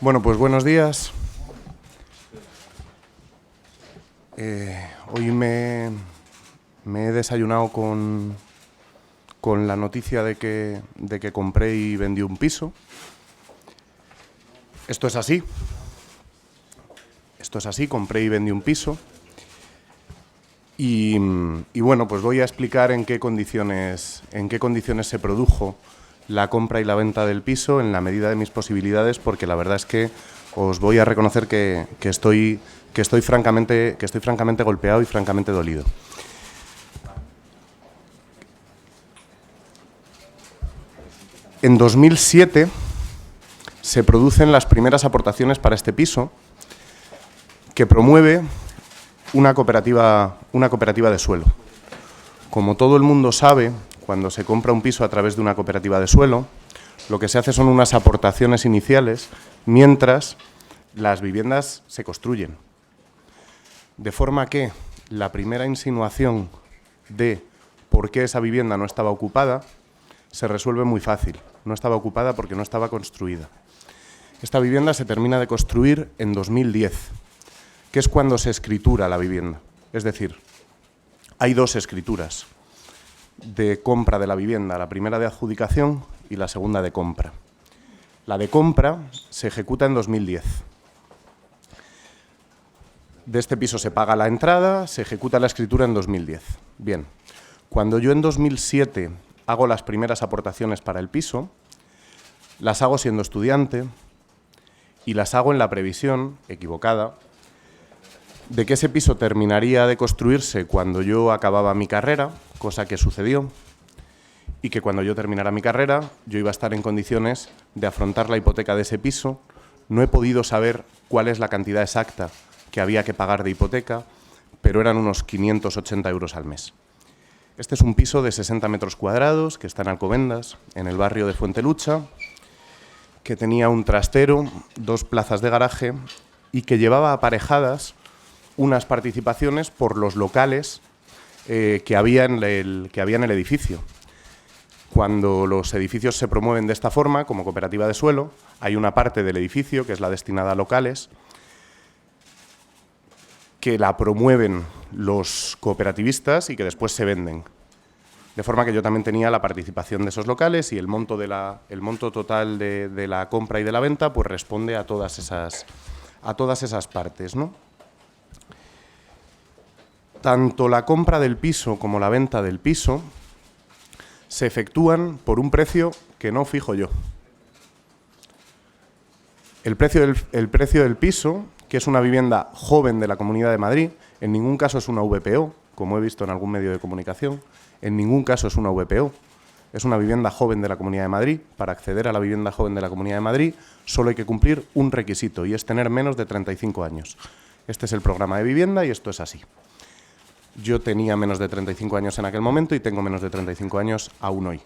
Bueno, pues buenos días. Hoy me he desayunado con la noticia de que compré y vendí un piso. Esto es así. Compré y vendí un piso. Y bueno, pues voy a explicar en qué condiciones se produjo la compra y la venta del piso en la medida de mis posibilidades, porque la verdad es que os voy a reconocer que estoy francamente golpeado y francamente dolido. En 2007 se producen las primeras aportaciones para este piso que promueve una cooperativa de suelo. Como todo el mundo sabe, cuando se compra un piso a través de una cooperativa de suelo, lo que se hace son unas aportaciones iniciales mientras las viviendas se construyen. De forma que la primera insinuación de por qué esa vivienda no estaba ocupada se resuelve muy fácil. No estaba ocupada porque no estaba construida. Esta vivienda se termina de construir en 2010, que es cuando se escritura la vivienda. Es decir, hay dos escrituras de compra de la vivienda, la primera de adjudicación y la segunda de compra. La de compra se ejecuta en 2010. De este piso se paga la entrada, se ejecuta la escritura en 2010. Bien, cuando yo en 2007 hago las primeras aportaciones para el piso, las hago siendo estudiante y las hago en la previsión equivocada de que ese piso terminaría de construirse cuando yo acababa mi carrera, cosa que sucedió, y que cuando yo terminara mi carrera yo iba a estar en condiciones de afrontar la hipoteca de ese piso. No he podido saber cuál es la cantidad exacta que había que pagar de hipoteca, pero eran unos 580 euros al mes. Este es un piso de 60 metros cuadrados que está en Alcobendas, en el barrio de Fuentelucha, que tenía un trastero, 2 plazas de garaje y que llevaba aparejadas unas participaciones por los locales que había en el edificio. Cuando los edificios se promueven de esta forma, como cooperativa de suelo, hay una parte del edificio, que es la destinada a locales, que la promueven los cooperativistas y que después se venden. De forma que yo también tenía la participación de esos locales y el monto total de la compra y de la venta pues responde a todas esas partes, ¿no? Tanto la compra del piso como la venta del piso se efectúan por un precio que no fijo yo. El precio del piso, que es una vivienda joven de la Comunidad de Madrid, en ningún caso es una VPO, como he visto en algún medio de comunicación, en ningún caso es una VPO. Es una vivienda joven de la Comunidad de Madrid. Para acceder a la vivienda joven de la Comunidad de Madrid solo hay que cumplir un requisito y es tener menos de 35 años. Este es el programa de vivienda y esto es así. Yo tenía menos de 35 años en aquel momento y tengo menos de 35 años aún hoy.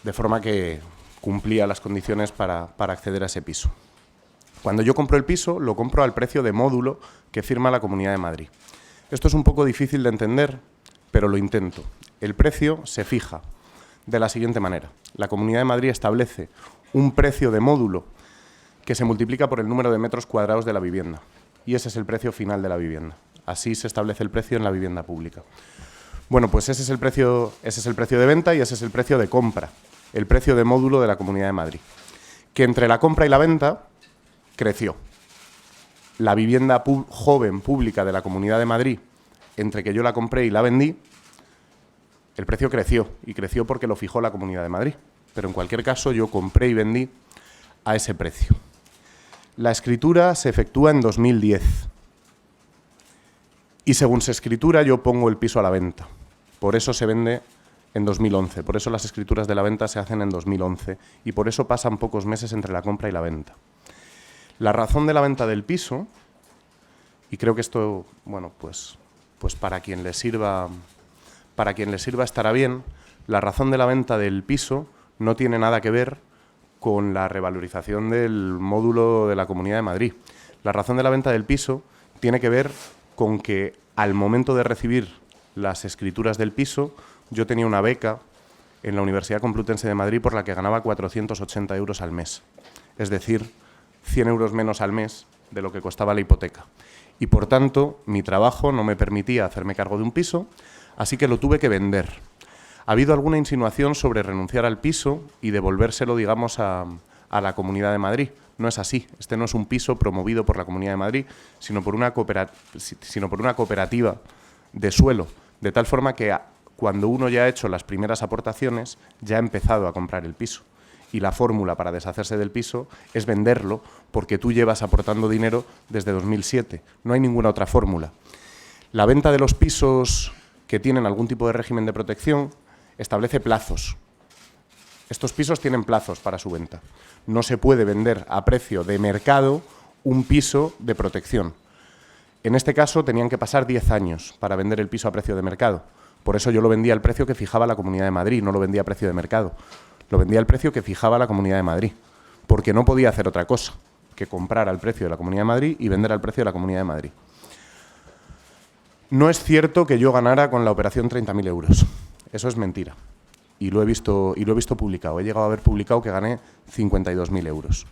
De forma que cumplía las condiciones para acceder a ese piso. Cuando yo compro el piso, lo compro al precio de módulo que firma la Comunidad de Madrid. Esto es un poco difícil de entender, pero lo intento. El precio se fija de la siguiente manera. La Comunidad de Madrid establece un precio de módulo que se multiplica por el número de metros cuadrados de la vivienda. Y ese es el precio final de la vivienda. Así se establece el precio en la vivienda pública. Bueno, pues ese es el precio de venta y ese es el precio de compra, el precio de módulo de la Comunidad de Madrid. Que entre la compra y la venta creció. La vivienda joven pública de la Comunidad de Madrid, entre que yo la compré y la vendí, el precio creció, y creció porque lo fijó la Comunidad de Madrid. Pero en cualquier caso yo compré y vendí a ese precio. La escritura se efectúa en 2010. Y según se escritura yo pongo el piso a la venta. Por eso se vende en 2011. Por eso las escrituras de la venta se hacen en 2011. Y por eso pasan pocos meses entre la compra y la venta. La razón de la venta del piso, y creo que esto, bueno, pues para quien le sirva estará bien, la razón de la venta del piso no tiene nada que ver con la revalorización del módulo de la Comunidad de Madrid. La razón de la venta del piso tiene que ver con que al momento de recibir las escrituras del piso, yo tenía una beca en la Universidad Complutense de Madrid por la que ganaba 480 euros al mes. es decir, 100 euros menos al mes de lo que costaba la hipoteca. Y por tanto, mi trabajo no me permitía hacerme cargo de un piso, así que lo tuve que vender. Ha habido alguna insinuación sobre renunciar al piso y devolvérselo, digamos, a la Comunidad de Madrid. No es así. Este no es un piso promovido por la Comunidad de Madrid, sino por una cooperativa de suelo, de tal forma que cuando uno ya ha hecho las primeras aportaciones, ya ha empezado a comprar el piso. Y la fórmula para deshacerse del piso es venderlo, porque tú llevas aportando dinero desde 2007. No hay ninguna otra fórmula. La venta de los pisos que tienen algún tipo de régimen de protección establece plazos. Estos pisos tienen plazos para su venta. No se puede vender a precio de mercado un piso de protección. En este caso tenían que pasar 10 años para vender el piso a precio de mercado. Por eso yo lo vendía al precio que fijaba la Comunidad de Madrid, no lo vendía a precio de mercado. Lo vendía al precio que fijaba la Comunidad de Madrid, porque no podía hacer otra cosa que comprar al precio de la Comunidad de Madrid y vender al precio de la Comunidad de Madrid. No es cierto que yo ganara con la operación 30.000 euros. Eso es mentira. Y lo he visto publicado. He llegado a ver publicado que gané 52.000 euros.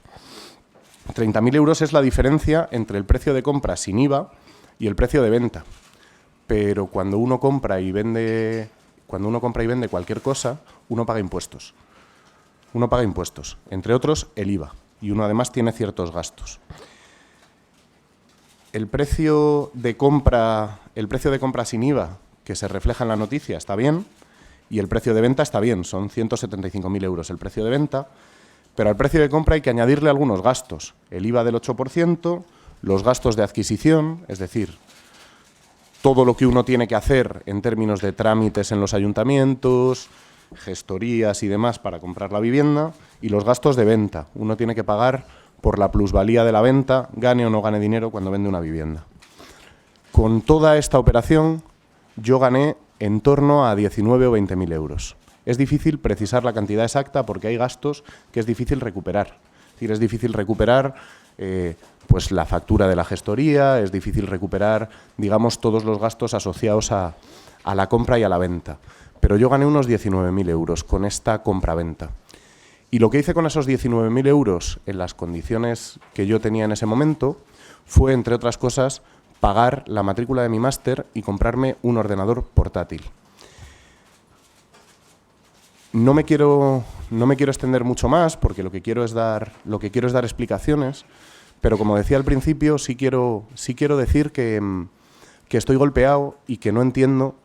30.000 euros es la diferencia entre el precio de compra sin IVA y el precio de venta. Pero cuando uno compra y vende cualquier cosa, uno paga impuestos. Uno paga impuestos, entre otros el IVA, y uno además tiene ciertos gastos. El precio de compra sin IVA, que se refleja en la noticia, está bien, y el precio de venta está bien, son 175.000 euros el precio de venta, pero al precio de compra hay que añadirle algunos gastos, el IVA del 8%, los gastos de adquisición, es decir, todo lo que uno tiene que hacer en términos de trámites en los ayuntamientos, gestorías y demás para comprar la vivienda, y los gastos de venta. Uno tiene que pagar por la plusvalía de la venta, gane o no gane dinero cuando vende una vivienda. Con toda esta operación yo gané en torno a 19 o 20.000 euros. Es difícil precisar la cantidad exacta porque hay gastos que es difícil recuperar. Es decir, es difícil recuperar pues la factura de la gestoría, es difícil recuperar, digamos, todos los gastos asociados a la compra y a la venta. Pero yo gané unos 19.000 euros con esta compra-venta. Y lo que hice con esos 19.000 euros en las condiciones que yo tenía en ese momento fue, entre otras cosas, pagar la matrícula de mi máster y comprarme un ordenador portátil. No me quiero extender mucho más porque lo que quiero es dar explicaciones, pero como decía al principio, sí quiero decir que estoy golpeado y que no entiendo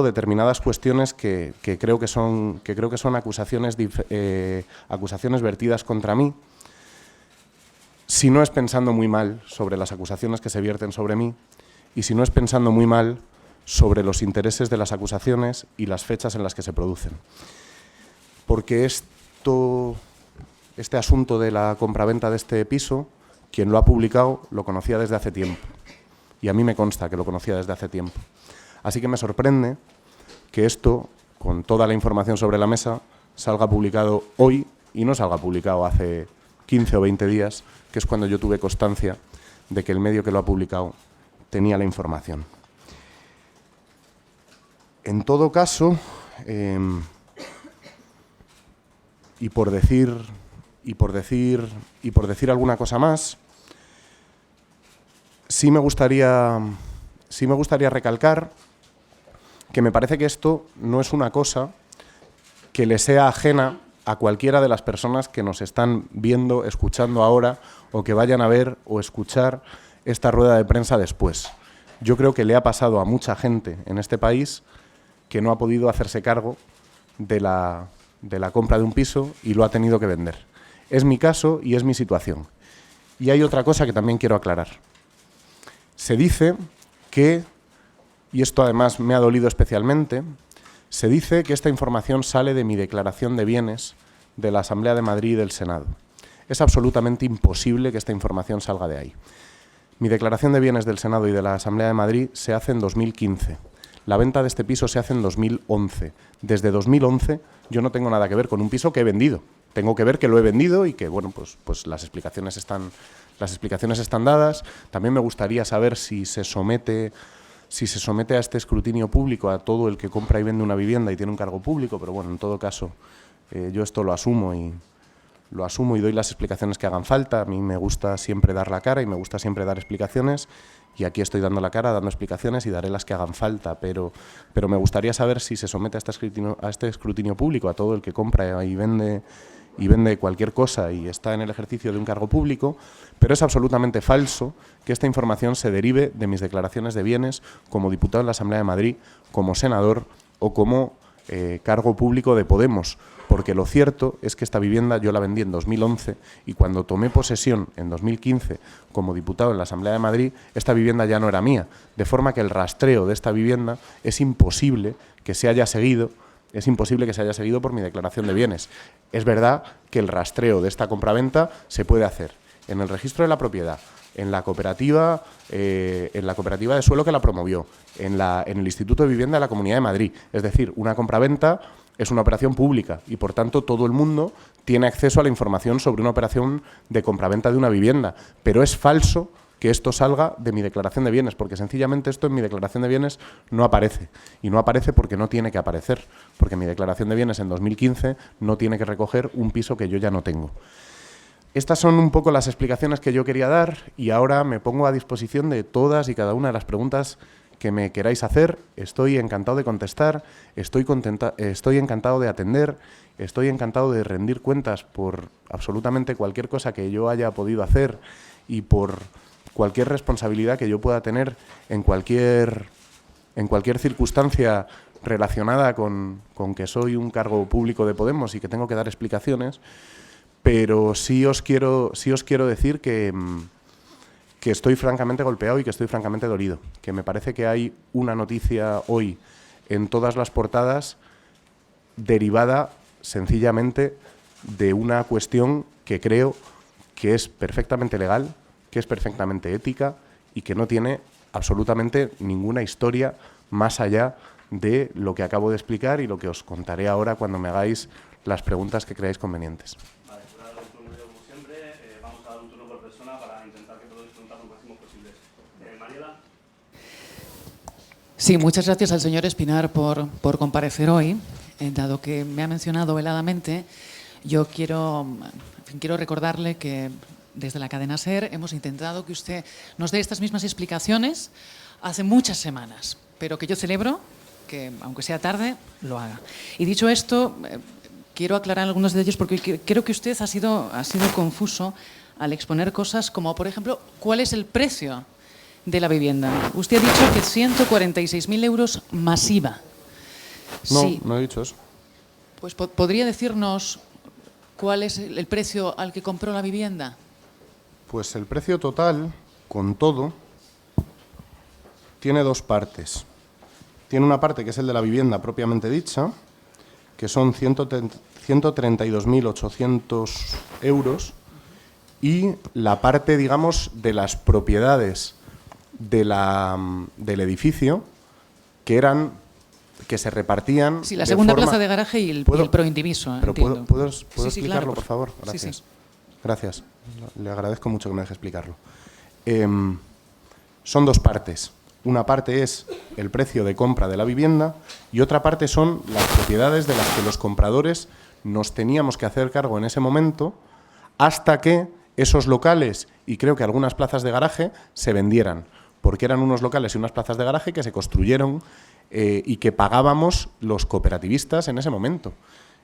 determinadas cuestiones que creo que son acusaciones vertidas contra mí. Si no es pensando muy mal sobre las acusaciones que se vierten sobre mí y si no es pensando muy mal sobre los intereses de las acusaciones y las fechas en las que se producen. Porque este asunto de la compraventa de este piso, quien lo ha publicado lo conocía desde hace tiempo. Y a mí me consta que lo conocía desde hace tiempo. Así que me sorprende que esto, con toda la información sobre la mesa, salga publicado hoy y no salga publicado hace 15 o 20 días, que es cuando yo tuve constancia de que el medio que lo ha publicado tenía la información. En todo caso, y por decir alguna cosa más, sí me gustaría recalcar que me parece que esto no es una cosa que le sea ajena a cualquiera de las personas que nos están viendo, escuchando ahora, o que vayan a ver o escuchar esta rueda de prensa después. Yo creo que le ha pasado a mucha gente en este país que no ha podido hacerse cargo de la compra de un piso y lo ha tenido que vender. Es mi caso y es mi situación. Y hay otra cosa que también quiero aclarar. Se dice que, y esto además me ha dolido especialmente, se dice que esta información sale de mi declaración de bienes de la Asamblea de Madrid y del Senado. Es absolutamente imposible que esta información salga de ahí. Mi declaración de bienes del Senado y de la Asamblea de Madrid se hace en 2015. La venta de este piso se hace en 2011. Desde 2011 yo no tengo nada que ver con un piso que he vendido. Tengo que ver que lo he vendido y que, bueno, pues las explicaciones están dadas. También me gustaría saber si se somete a este escrutinio público a todo el que compra y vende una vivienda y tiene un cargo público, pero bueno, en todo caso, yo esto lo asumo y lo asumo y doy las explicaciones que hagan falta. A mí me gusta siempre dar la cara y me gusta siempre dar explicaciones, y aquí estoy dando la cara, dando explicaciones, y daré las que hagan falta, pero me gustaría saber si se somete a este escrutinio público a todo el que compra y vende cualquier cosa y está en el ejercicio de un cargo público, pero es absolutamente falso que esta información se derive de mis declaraciones de bienes como diputado en la Asamblea de Madrid, como senador o como cargo público de Podemos, porque lo cierto es que esta vivienda yo la vendí en 2011 y cuando tomé posesión en 2015 como diputado en la Asamblea de Madrid, esta vivienda ya no era mía, de forma que el rastreo de esta vivienda es imposible que se haya seguido por mi declaración de bienes. Es verdad que el rastreo de esta compraventa se puede hacer en el registro de la propiedad, en la cooperativa de suelo que la promovió, en el Instituto de Vivienda de la Comunidad de Madrid. Es decir, una compraventa es una operación pública y, por tanto, todo el mundo tiene acceso a la información sobre una operación de compraventa de una vivienda. Pero es falso que esto salga de mi declaración de bienes, porque sencillamente esto en mi declaración de bienes no aparece. Y no aparece porque no tiene que aparecer, porque mi declaración de bienes en 2015 no tiene que recoger un piso que yo ya no tengo. Estas son un poco las explicaciones que yo quería dar y ahora me pongo a disposición de todas y cada una de las preguntas que me queráis hacer. Estoy encantado de contestar, estoy encantado de atender, estoy encantado de rendir cuentas por absolutamente cualquier cosa que yo haya podido hacer y por cualquier responsabilidad que yo pueda tener en cualquier circunstancia relacionada con que soy un cargo público de Podemos y que tengo que dar explicaciones. Pero sí os quiero decir que estoy francamente golpeado y que estoy francamente dolido. Que me parece que hay una noticia hoy en todas las portadas derivada sencillamente de una cuestión que creo que es perfectamente legal, que es perfectamente ética y que no tiene absolutamente ninguna historia más allá de lo que acabo de explicar y lo que os contaré ahora cuando me hagáis las preguntas que creáis convenientes. Sí, muchas gracias al señor Espinar por comparecer hoy. Dado que me ha mencionado veladamente, yo quiero recordarle que desde la cadena SER hemos intentado que usted nos dé estas mismas explicaciones hace muchas semanas, pero que yo celebro que, aunque sea tarde, lo haga. Y dicho esto, quiero aclarar algunos de ellos porque creo que usted ha sido confuso al exponer cosas como, por ejemplo, ¿cuál es el precio de la vivienda? Usted ha dicho que 146.000 euros masiva. No, sí. No he dicho eso. Pues ¿podría decirnos cuál es el precio al que compró la vivienda? Pues el precio total, con todo, tiene dos partes. Tiene una parte que es el de la vivienda propiamente dicha, que son 132.800 euros, y la parte, digamos, de las propiedades del edificio que se repartían. Sí, la segunda plaza de garaje y el proindiviso. Pero ¿puedo sí, explicarlo, claro, por favor? Gracias. Sí. Gracias. Le agradezco mucho que me deje explicarlo. Son dos partes. Una parte es el precio de compra de la vivienda y otra parte son las propiedades de las que los compradores nos teníamos que hacer cargo en ese momento hasta que esos locales y creo que algunas plazas de garaje se vendieran, porque eran unos locales y unas plazas de garaje que se construyeron y que pagábamos los cooperativistas en ese momento.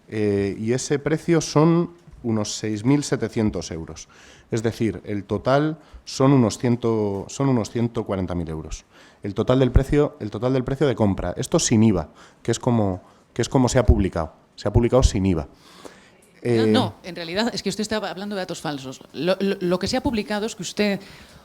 Y ese precio son unos 6.700 euros. Es decir, el total son unos 140.000 euros. El total del precio de compra. Esto sin IVA, que es como se ha publicado. Se ha publicado sin IVA. No, en realidad es que usted estaba hablando de datos falsos. Lo que se ha publicado es que usted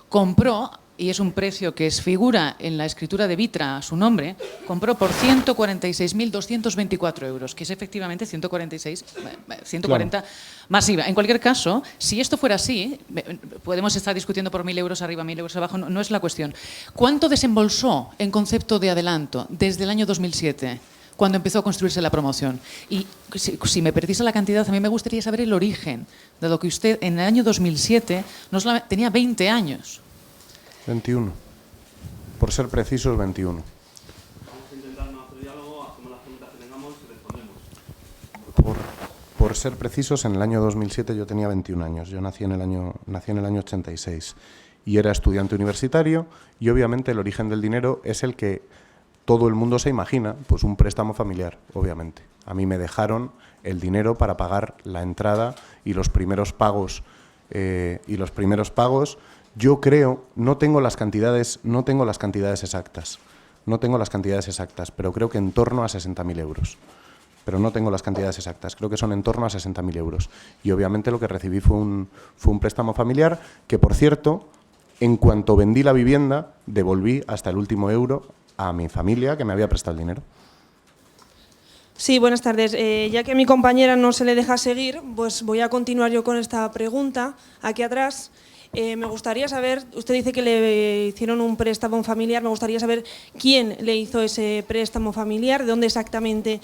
compró, y es un precio que figura en la escritura de Vitra a su nombre, compró por 146.224 euros, que es efectivamente 140 masiva. En cualquier caso, si esto fuera así, podemos estar discutiendo por 1.000 euros arriba, 1.000 euros abajo, no es la cuestión. ¿Cuánto desembolsó en concepto de adelanto desde el año 2007? Cuando empezó a construirse la promoción? Y si me precisa la cantidad, a mí me gustaría saber el origen, dado que usted en el año 2007 tenía 20 años. 21. Por ser precisos, 21. Vamos a intentar nuestro diálogo, hacemos las preguntas que tengamos y respondemos. Por ser precisos, en el año 2007 yo tenía 21 años. Yo nací en el año 86 y era estudiante universitario, y obviamente el origen del dinero es el que todo el mundo se imagina, pues un préstamo familiar, obviamente. A mí me dejaron el dinero para pagar la entrada y los primeros pagos. Yo creo, no tengo las cantidades exactas, pero creo que en torno a 60.000 euros. Pero no tengo las cantidades exactas, creo que son en torno a 60.000 euros. Y obviamente lo que recibí fue un préstamo familiar que, por cierto, en cuanto vendí la vivienda, devolví hasta el último euro a mi familia que me había prestado el dinero. Sí, buenas tardes. Ya que a mi compañera no se le deja seguir, pues voy a continuar yo con esta pregunta. Aquí atrás, me gustaría saber, usted dice que le hicieron un préstamo familiar, me gustaría saber quién le hizo ese préstamo familiar, de dónde exactamente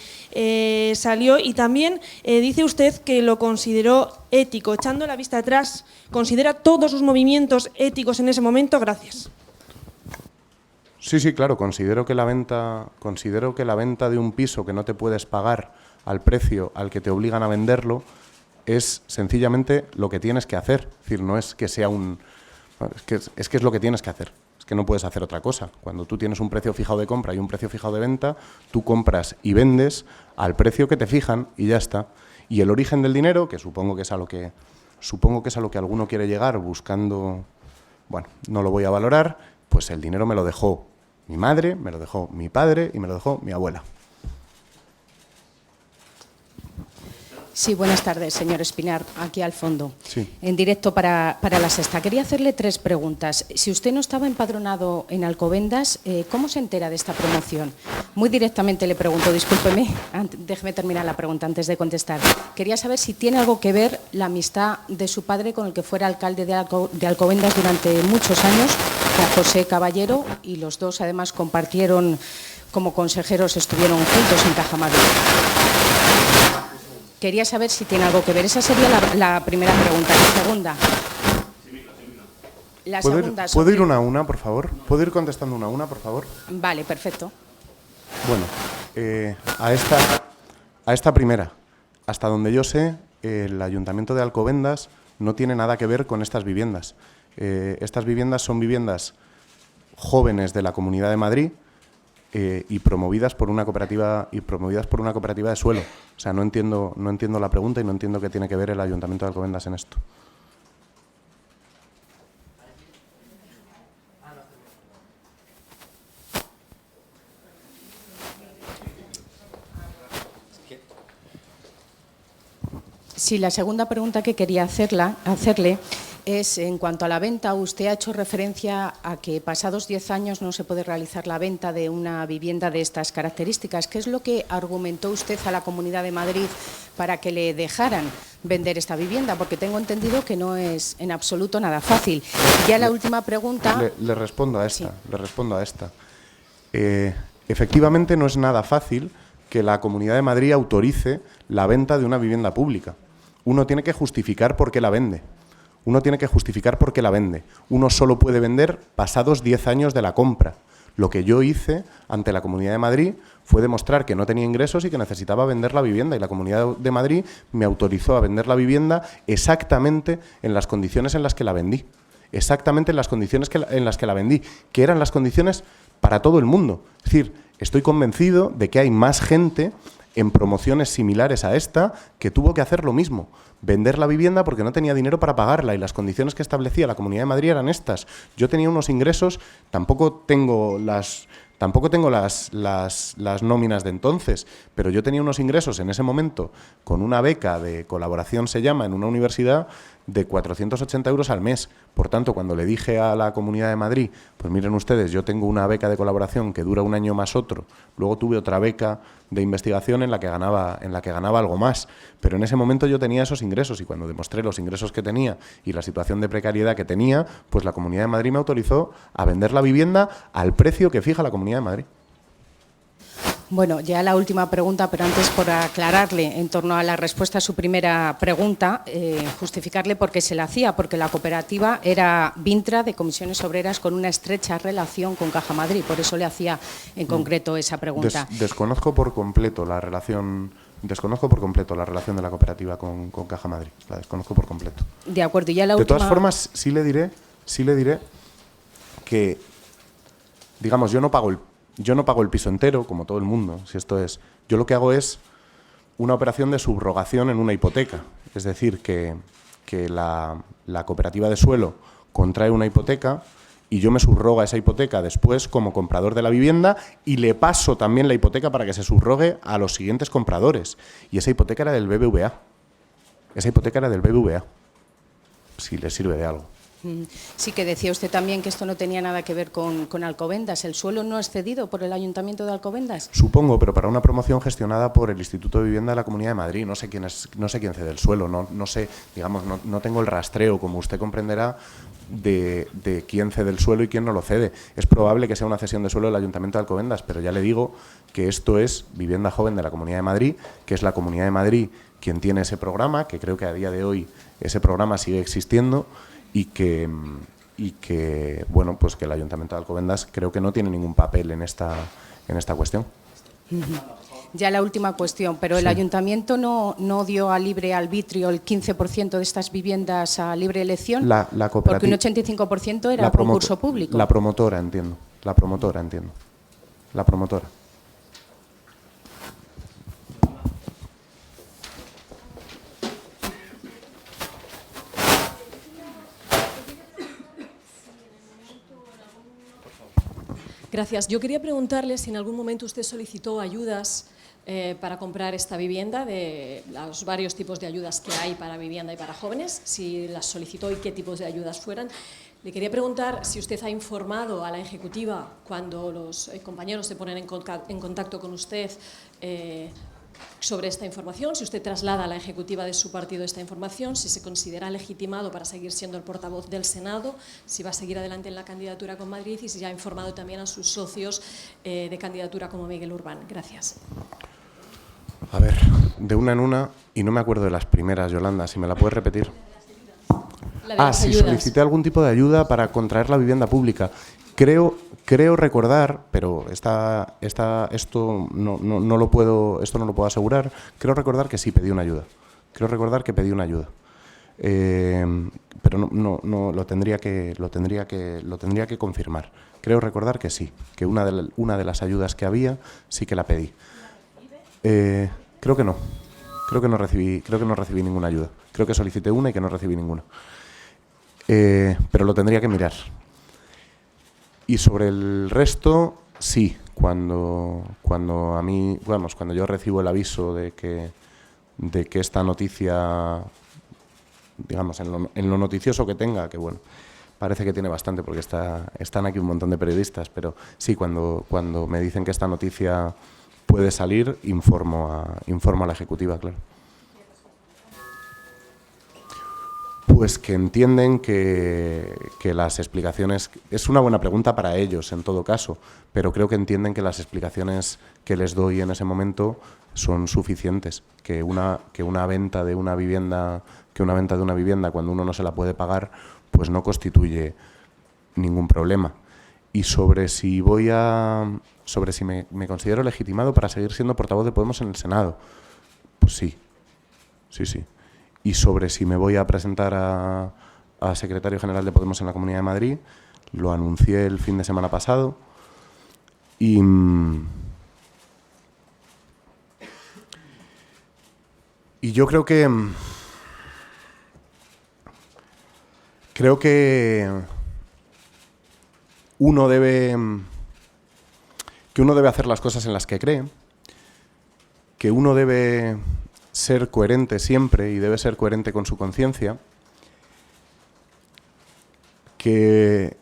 salió, y también dice usted que lo consideró ético. Echando la vista atrás, ¿considera todos sus movimientos éticos en ese momento? Gracias. Sí, claro, considero que la venta de un piso que no te puedes pagar al precio al que te obligan a venderlo es sencillamente lo que tienes que hacer. Es decir, no es que sea es que es lo que tienes que hacer. Es que no puedes hacer otra cosa. Cuando tú tienes un precio fijado de compra y un precio fijado de venta, tú compras y vendes al precio que te fijan y ya está. Y el origen del dinero, que supongo que es a lo que alguno quiere llegar buscando, bueno, no lo voy a valorar, pues el dinero me lo dejó mi madre, me lo dejó mi padre y me lo dejó mi abuela. Sí, buenas tardes, señor Espinar, aquí al fondo, sí. En directo para La Sexta. Quería hacerle 3 preguntas. Si usted no estaba empadronado en Alcobendas, ¿cómo se entera de esta promoción? Muy directamente le pregunto, discúlpeme, déjeme terminar la pregunta antes de contestar. Quería saber si tiene algo que ver la amistad de su padre con el que fuera alcalde de Alcobendas durante muchos años, con José Caballero, y los dos además compartieron como consejeros, estuvieron juntos en Caja Madrid. Quería saber si tiene algo que ver. Esa sería la primera pregunta. La segunda. ¿Puedo ir una a una, por favor? ¿Puedo ir contestando una a una, por favor? Vale, perfecto. Bueno, a esta primera, hasta donde yo sé, el Ayuntamiento de Alcobendas no tiene nada que ver con estas viviendas. Estas viviendas son viviendas jóvenes de la Comunidad de Madrid, y promovidas por una cooperativa de suelo. O sea, no entiendo la pregunta y no entiendo qué tiene que ver el Ayuntamiento de Alcobendas en esto. Sí, la segunda pregunta que quería hacerle es, en cuanto a la venta, usted ha hecho referencia a que pasados 10 años no se puede realizar la venta de una vivienda de estas características. ¿Qué es lo que argumentó usted a la Comunidad de Madrid para que le dejaran vender esta vivienda? Porque tengo entendido que no es en absoluto nada fácil. Ya la última pregunta... Le respondo a esta. Sí. Le respondo a esta. Efectivamente, no es nada fácil que la Comunidad de Madrid autorice la venta de una vivienda pública. Uno tiene que justificar por qué la vende. Uno solo puede vender pasados 10 años de la compra. Lo que yo hice ante la Comunidad de Madrid fue demostrar que no tenía ingresos y que necesitaba vender la vivienda. Y la Comunidad de Madrid me autorizó a vender la vivienda exactamente en las condiciones en las que la vendí. Exactamente en las condiciones en las que la vendí, que eran las condiciones para todo el mundo. Es decir, estoy convencido de que hay más gente en promociones similares a esta que tuvo que hacer lo mismo, vender la vivienda porque no tenía dinero para pagarla, y las condiciones que establecía la Comunidad de Madrid eran estas. Yo tenía unos ingresos, tampoco tengo las nóminas de entonces, pero yo tenía unos ingresos en ese momento con una beca de colaboración, se llama, en una universidad, de 480 euros al mes. Por tanto, cuando le dije a la Comunidad de Madrid, pues miren ustedes, yo tengo una beca de colaboración que dura un año más otro, luego tuve otra beca de investigación en la que ganaba algo más, pero en ese momento yo tenía esos ingresos, y cuando demostré los ingresos que tenía y la situación de precariedad que tenía, pues la Comunidad de Madrid me autorizó a vender la vivienda al precio que fija la Comunidad de Madrid. Bueno, ya la última pregunta, pero antes, por aclararle en torno a la respuesta a su primera pregunta, justificarle por qué se la hacía, porque la cooperativa era Vintra, de Comisiones Obreras, con una estrecha relación con Caja Madrid, por eso le hacía en concreto esa pregunta. Desconozco por completo la relación Desconozco por completo la relación de la cooperativa con Caja Madrid. La desconozco por completo. De acuerdo, y ya la De última... todas formas, sí le diré que, digamos, yo no pago el piso entero, como todo el mundo, si esto es... Yo lo que hago es una operación de subrogación en una hipoteca. Es decir, que la cooperativa de suelo contrae una hipoteca y yo me subroga esa hipoteca después como comprador de la vivienda y le paso también la hipoteca para que se subrogue a los siguientes compradores. Y esa hipoteca era del BBVA. Esa hipoteca era del BBVA. Si le sirve de algo. Sí, que decía usted también que esto no tenía nada que ver con Alcobendas. ¿El suelo no es cedido por el Ayuntamiento de Alcobendas? Supongo, pero para una promoción gestionada por el Instituto de Vivienda de la Comunidad de Madrid. No sé quién cede el suelo, no sé, digamos, no tengo el rastreo, como usted comprenderá, de quién cede el suelo y quién no lo cede. Es probable que sea una cesión de suelo del Ayuntamiento de Alcobendas, pero ya le digo que esto es Vivienda Joven de la Comunidad de Madrid, que es la Comunidad de Madrid quien tiene ese programa, que creo que a día de hoy ese programa sigue existiendo, y que bueno, pues que el Ayuntamiento de Alcobendas creo que no tiene ningún papel en esta cuestión. Ya la última cuestión, pero el Ayuntamiento no dio a libre arbitrio el 15% de estas viviendas a libre elección, porque un 85% era concurso público. La promotora, entiendo. La promotora. Gracias. Yo quería preguntarle si en algún momento usted solicitó ayudas para comprar esta vivienda, de los varios tipos de ayudas que hay para vivienda y para jóvenes, si las solicitó y qué tipos de ayudas fueran. Le quería preguntar si usted ha informado a la Ejecutiva cuando los compañeros se ponen en contacto con usted sobre esta información, si usted traslada a la Ejecutiva de su partido esta información, si se considera legitimado para seguir siendo el portavoz del Senado, si va a seguir adelante en la candidatura con Madrid y si ya ha informado también a sus socios de candidatura como Miguel Urbán. Gracias. A ver, de una en una, y no me acuerdo de las primeras, Yolanda, si me la puedes repetir. Si solicité algún tipo de ayuda para contraer la vivienda pública. Creo recordar, pero esto no lo puedo asegurar. Creo recordar que sí pedí una ayuda. Pero no lo tendría que confirmar. Creo recordar que sí, que una de las ayudas que había sí que la pedí. Creo que no recibí ninguna ayuda. Creo que solicité una y que no recibí ninguna. Pero lo tendría que mirar. Y sobre el resto, sí, cuando yo recibo el aviso de que esta noticia, digamos, en lo noticioso que tenga, que bueno, parece que tiene bastante porque están aquí un montón de periodistas, pero sí, cuando me dicen que esta noticia puede salir, informo a la Ejecutiva, claro. Pues que entienden que las explicaciones... Es una buena pregunta para ellos, en todo caso, pero creo que entienden que las explicaciones que les doy en ese momento son suficientes, que una venta de una vivienda, cuando uno no se la puede pagar, pues no constituye ningún problema. Y sobre si me considero legitimado para seguir siendo portavoz de Podemos en el Senado, pues sí. Y sobre si me voy a presentar a secretario general de Podemos en la Comunidad de Madrid, lo anuncié el fin de semana pasado y yo creo que uno debe hacer las cosas en las que cree, que uno debe ser coherente siempre y debe ser coherente con su conciencia, que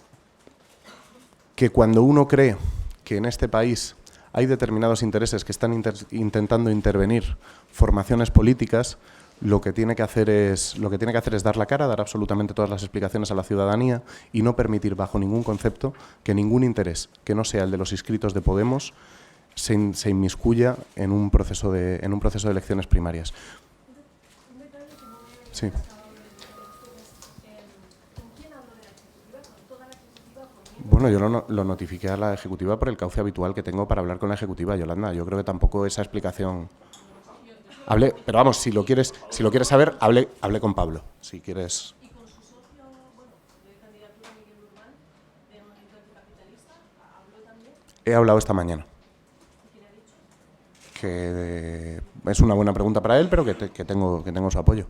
cuando uno cree que en este país hay determinados intereses que están intentando intervenir formaciones políticas, lo que tiene que hacer es dar la cara, dar absolutamente todas las explicaciones a la ciudadanía y no permitir bajo ningún concepto que ningún interés que no sea el de los inscritos de Podemos se inmiscuya en un proceso de elecciones primarias. Sí. Bueno, yo lo notifiqué a la Ejecutiva por el cauce habitual que tengo para hablar con la Ejecutiva, Yolanda. Yo creo que tampoco esa explicación... Pero vamos, si lo quieres saber, hable con Pablo, si quieres. ¿Y con su socio, de candidatura, Miguel Urbán, de Movimiento Anticapitalista, habló también? He hablado esta mañana. ¿Y qué le ha dicho? Que es una buena pregunta para él, pero que tengo su apoyo.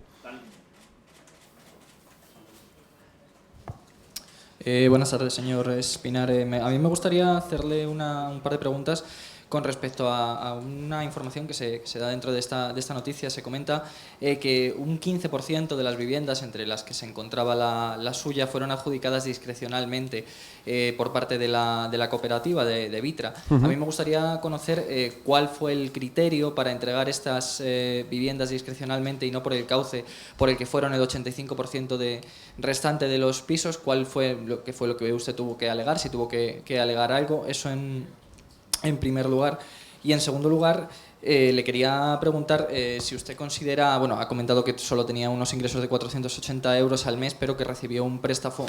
Buenas tardes, señor Espinar. A mí me gustaría hacerle un par de preguntas con respecto a una información que se da dentro de esta noticia. Se comenta que un 15% de las viviendas entre las que se encontraba la suya fueron adjudicadas discrecionalmente por parte de la cooperativa de Vitra. A mí me gustaría conocer cuál fue el criterio para entregar estas viviendas discrecionalmente y no por el cauce por el que fueron el 85% restante de los pisos. ¿Cuál fue lo que usted tuvo que alegar? Si tuvo que alegar algo, eso en primer lugar. Y en segundo lugar, le quería preguntar si usted considera, bueno, ha comentado que solo tenía unos ingresos de 480 euros al mes, pero que recibió un préstamo.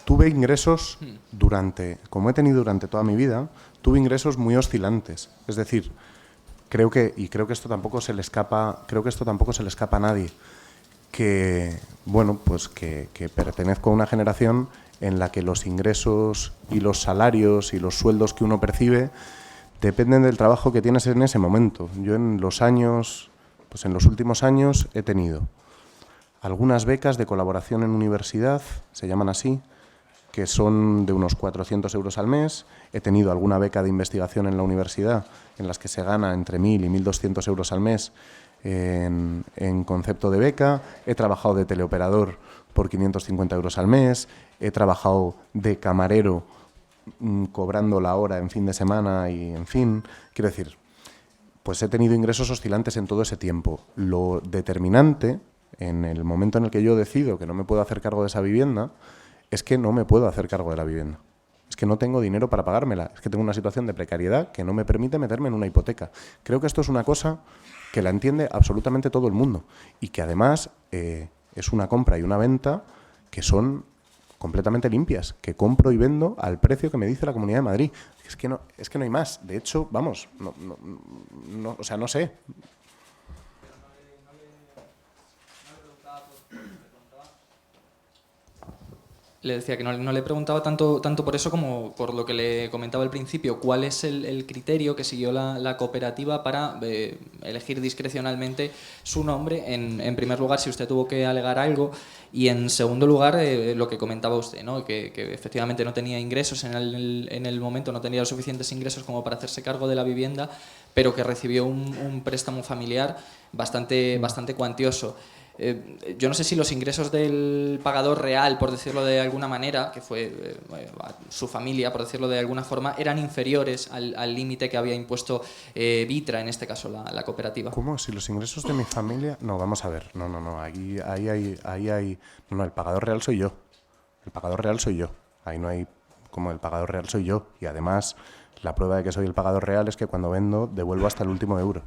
Tuve ingresos como he tenido durante toda mi vida, tuve ingresos muy oscilantes. Es decir, creo que esto tampoco se le escapa a nadie, que pertenezco a una generación en la que los ingresos y los salarios y los sueldos que uno percibe dependen del trabajo que tienes en ese momento. Yo en los últimos años he tenido algunas becas de colaboración en universidad, se llaman así, que son de unos 400 euros al mes. He tenido alguna beca de investigación en la universidad en las que se gana entre 1.000 y 1.200 euros al mes en concepto de beca. He trabajado de teleoperador por 550 euros al mes, he trabajado de camarero cobrando la hora en fin de semana y en fin, quiero decir, pues he tenido ingresos oscilantes en todo ese tiempo. Lo determinante, en el momento en el que yo decido que no me puedo hacer cargo de esa vivienda, es que no me puedo hacer cargo de la vivienda. Es que no tengo dinero para pagármela, es que tengo una situación de precariedad que no me permite meterme en una hipoteca. Creo que esto es una cosa que la entiende absolutamente todo el mundo y que además es una compra y una venta que son completamente limpias, que compro y vendo al precio que me dice la Comunidad de Madrid. Es que no hay más. De hecho, vamos, no sé. Le decía que no le preguntaba tanto por eso como por lo que le comentaba al principio. ¿Cuál es el criterio que siguió la cooperativa para elegir discrecionalmente su nombre? En primer lugar, si usted tuvo que alegar algo. Y en segundo lugar, lo que comentaba usted, ¿no? Que efectivamente no tenía ingresos en el momento, no tenía los suficientes ingresos como para hacerse cargo de la vivienda, pero que recibió un préstamo familiar bastante cuantioso. Yo no sé si los ingresos del pagador real, por decirlo de alguna manera, que fue su familia, por decirlo de alguna forma, eran inferiores al límite que había impuesto Vitra, en este caso la cooperativa. ¿Cómo? Si los ingresos de mi familia... No, vamos a ver. No. Ahí hay... No, el pagador real soy yo. El pagador real soy yo. Ahí no hay... Como el pagador real soy yo. Y además, la prueba de que soy el pagador real es que cuando vendo, devuelvo hasta el último euro.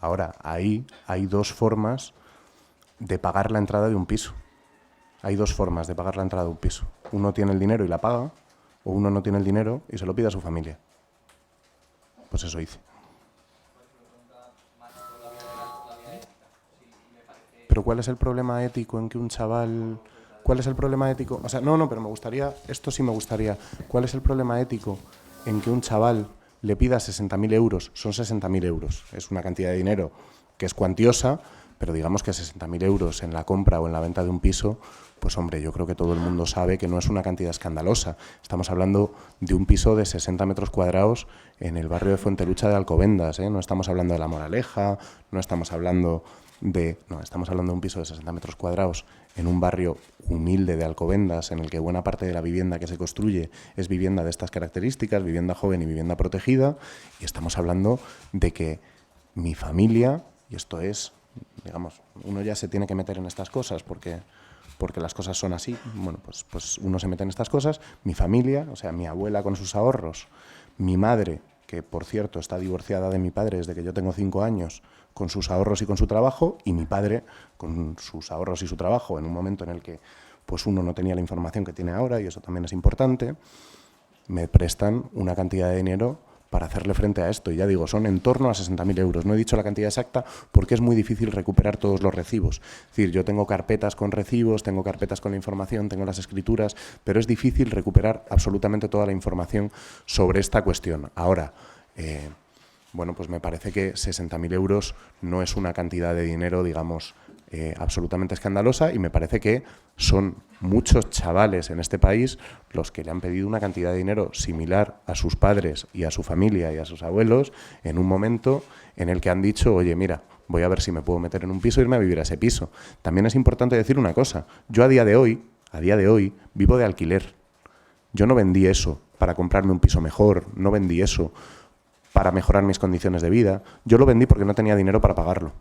Ahora, ahí hay dos formas de pagar la entrada de un piso. Uno tiene el dinero y la paga, o uno no tiene el dinero y se lo pide a su familia. Pues eso hice. Pero ¿cuál es el problema ético en que un chaval... ¿Cuál es el problema ético? O sea, pero me gustaría... Esto sí me gustaría. ¿Cuál es el problema ético en que un chaval le pida 60.000 euros? Son 60.000 euros. Es una cantidad de dinero que es cuantiosa, pero digamos que 60.000 euros en la compra o en la venta de un piso, pues hombre, yo creo que todo el mundo sabe que no es una cantidad escandalosa. Estamos hablando de un piso de 60 metros cuadrados en el barrio de Fuentelucha de Alcobendas, ¿eh? No estamos hablando de La Moraleja, estamos hablando de un piso de 60 metros cuadrados en un barrio humilde de Alcobendas, en el que buena parte de la vivienda que se construye es vivienda de estas características, vivienda joven y vivienda protegida, y estamos hablando de que mi familia, y esto es, digamos, uno ya se tiene que meter en estas cosas porque las cosas son así, bueno, pues uno se mete en estas cosas, mi familia, o sea, mi abuela con sus ahorros, mi madre, que por cierto está divorciada de mi padre desde que yo tengo 5 años, con sus ahorros y con su trabajo, y mi padre con sus ahorros y su trabajo en un momento en el que pues uno no tenía la información que tiene ahora, y eso también es importante, me prestan una cantidad de dinero para hacerle frente a esto. Y ya digo, son en torno a 60.000 euros. No he dicho la cantidad exacta porque es muy difícil recuperar todos los recibos. Es decir, yo tengo carpetas con recibos, tengo carpetas con la información, tengo las escrituras, pero es difícil recuperar absolutamente toda la información sobre esta cuestión. Ahora, bueno, pues me parece que 60.000 euros no es una cantidad de dinero, digamos, absolutamente escandalosa, y me parece que son muchos chavales en este país los que le han pedido una cantidad de dinero similar a sus padres y a su familia y a sus abuelos en un momento en el que han dicho, oye, mira, voy a ver si me puedo meter en un piso e irme a vivir a ese piso. También es importante decir una cosa, yo a día de hoy, vivo de alquiler. Yo no vendí eso para comprarme un piso mejor, no vendí eso para mejorar mis condiciones de vida, yo lo vendí porque no tenía dinero para pagarlo.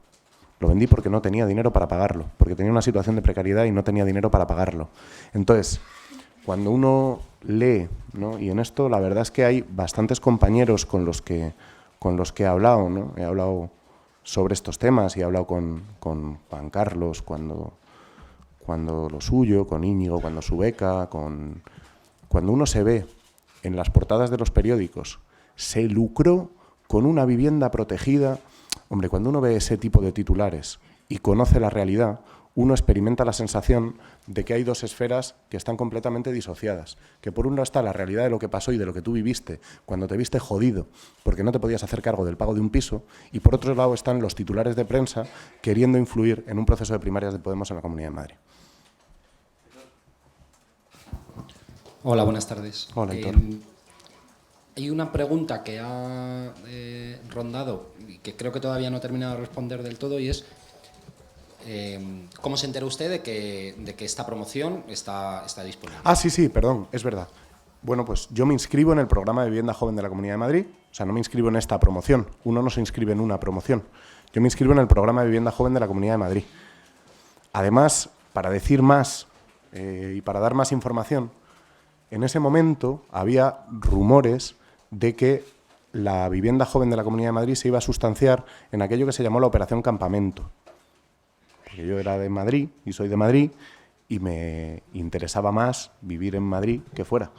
Lo vendí porque no tenía dinero para pagarlo, porque tenía una situación de precariedad y no tenía dinero para pagarlo. Entonces, cuando uno lee, ¿no? Y en esto la verdad es que hay bastantes compañeros con los que he hablado, ¿no? He hablado sobre estos temas y he hablado con Juan Carlos cuando lo suyo, con Íñigo cuando su beca, cuando uno se ve en las portadas de los periódicos, se lucró con una vivienda protegida. Hombre, cuando uno ve ese tipo de titulares y conoce la realidad, uno experimenta la sensación de que hay dos esferas que están completamente disociadas. Que por un lado está la realidad de lo que pasó y de lo que tú viviste cuando te viste jodido porque no te podías hacer cargo del pago de un piso, y por otro lado están los titulares de prensa queriendo influir en un proceso de primarias de Podemos en la Comunidad de Madrid. Hola, buenas tardes. Hola, Héctor. Hay una pregunta que ha rondado y que creo que todavía no he terminado de responder del todo, y es ¿cómo se enteró usted de que esta promoción está disponible? Ah, sí, perdón, es verdad. Bueno, pues yo me inscribo en el programa de vivienda joven de la Comunidad de Madrid. O sea, no me inscribo en esta promoción. Uno no se inscribe en una promoción. Yo me inscribo en el programa de vivienda joven de la Comunidad de Madrid. Además, para decir más y para dar más información, en ese momento había rumores de que la vivienda joven de la Comunidad de Madrid se iba a sustanciar en aquello que se llamó la Operación Campamento. Porque yo era de Madrid y soy de Madrid y me interesaba más vivir en Madrid que fuera.